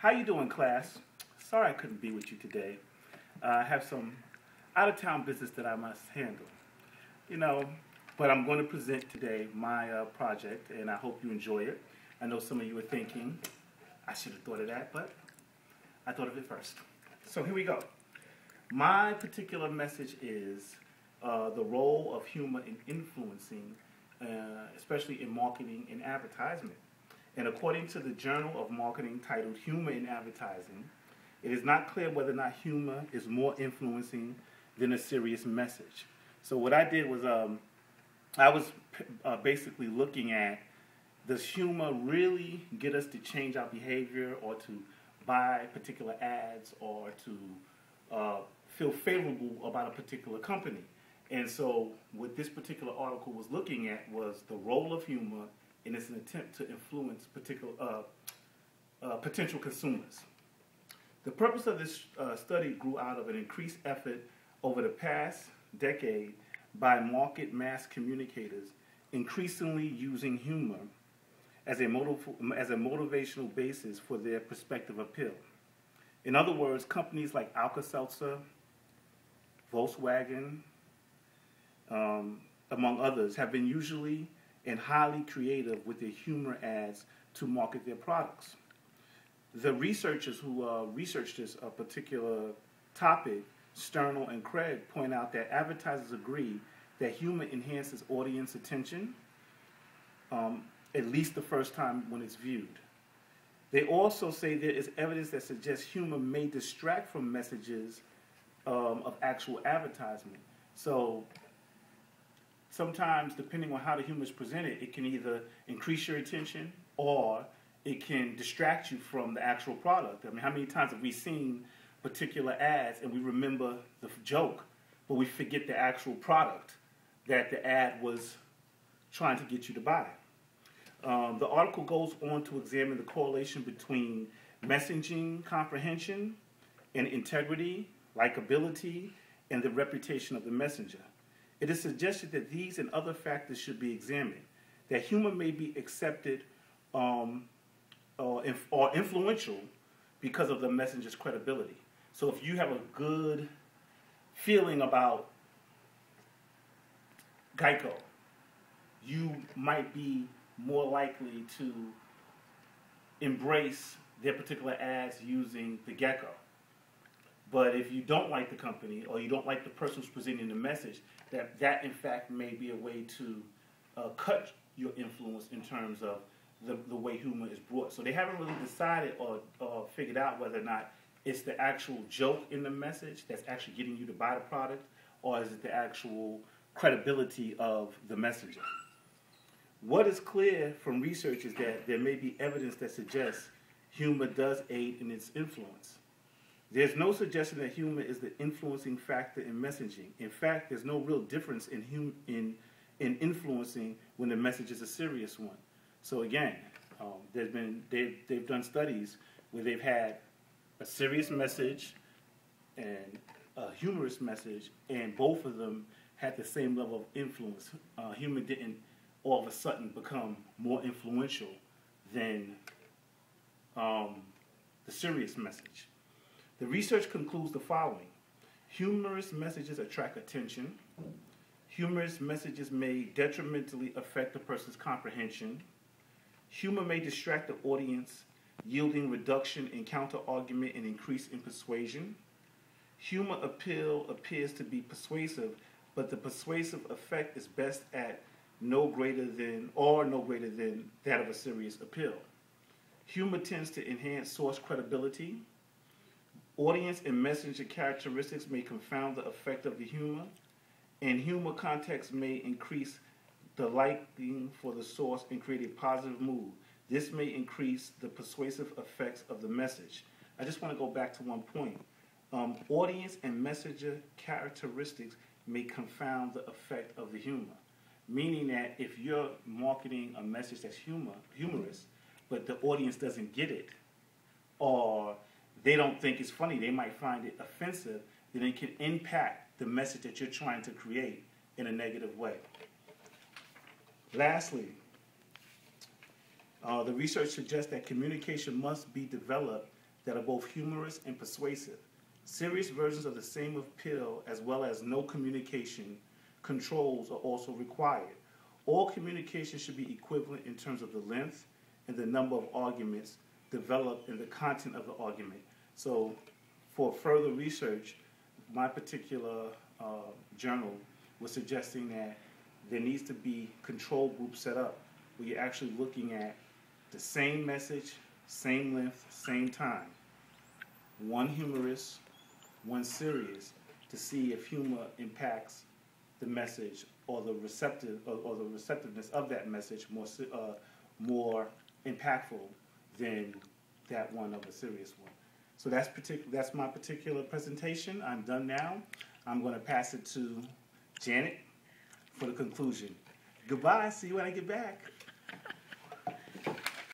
How you doing, class? Sorry I couldn't be with you today. I have some out-of-town business that I must handle. You know, but I'm going to present today my project, and I hope you enjoy it. I know some of you are thinking, I should have thought of that, but I thought of it first. So here we go. My particular message is the role of humor in influencing, especially in marketing and advertisement. And according to the Journal of Marketing titled Humor in Advertising, it is not clear whether or not humor is more influencing than a serious message. So what I did was I was basically looking at, does humor really get us to change our behavior or to buy particular ads or to feel favorable about a particular company? And so what this particular article was looking at was the role of humor in its an attempt to influence potential consumers. The purpose of this study grew out of an increased effort over the past decade by market mass communicators increasingly using humor as a motivational basis for their prospective appeal. In other words, companies like Alka-Seltzer, Volkswagen, among others, have been usually and highly creative with their humor ads to market their products. The researchers who researched this particular topic, Sternal and Craig, point out that advertisers agree that humor enhances audience attention, at least the first time when it's viewed. They also say there is evidence that suggests humor may distract from messages of actual advertisement. So sometimes, depending on how the humor is presented, it can either increase your attention or it can distract you from the actual product. I mean, how many times have we seen particular ads and we remember the joke, but we forget the actual product that the ad was trying to get you to buy? The article goes on to examine the correlation between messaging comprehension and integrity, likability, and the reputation of the messenger. It is suggested that these and other factors should be examined, that humor may be accepted or influential because of the messenger's credibility. So if you have a good feeling about Geico, you might be more likely to embrace their particular ads using the gecko. But if you don't like the company or you don't like the person who's presenting the message, that in fact may be a way to cut your influence in terms of the way humor is brought. So they haven't really decided or figured out whether or not it's the actual joke in the message that's actually getting you to buy the product, or is it the actual credibility of the messenger. What is clear from research is that there may be evidence that suggests humor does aid in its influence. There's no suggestion that humor is the influencing factor in messaging. In fact, there's no real difference in influencing when the message is a serious one. So again, they've done studies where they've had a serious message and a humorous message, and both of them had the same level of influence. Humor didn't all of a sudden become more influential than the serious message. The research concludes the following. Humorous messages attract attention. Humorous messages may detrimentally affect a person's comprehension. Humor may distract the audience, yielding reduction in counter-argument and increase in persuasion. Humor appears to be persuasive, but the persuasive effect is best at no greater than that of a serious appeal. Humor tends to enhance source credibility. Audience and messenger characteristics may confound the effect of the humor, and humor context may increase the liking for the source and create a positive mood. This may increase the persuasive effects of the message. I just want to go back to one point. Audience and messenger characteristics may confound the effect of the humor, meaning that if you're marketing a message that's humorous, but the audience doesn't get it, or they don't think it's funny, they might find it offensive, then it can impact the message that you're trying to create in a negative way. Lastly, the research suggests that communication must be developed that are both humorous and persuasive. Serious versions of the same appeal, as well as no communication controls, are also required. All communication should be equivalent in terms of the length and the number of arguments developed and the content of the argument. So for further research, my particular journal was suggesting that there needs to be control groups set up where you're actually looking at the same message, same length, same time. One humorous, one serious, to see if humor impacts the message or the receptiveness of that message more impactful than that one of a serious one. So that's my particular presentation. I'm done now. I'm going to pass it to Janet for the conclusion. Goodbye. See you when I get back.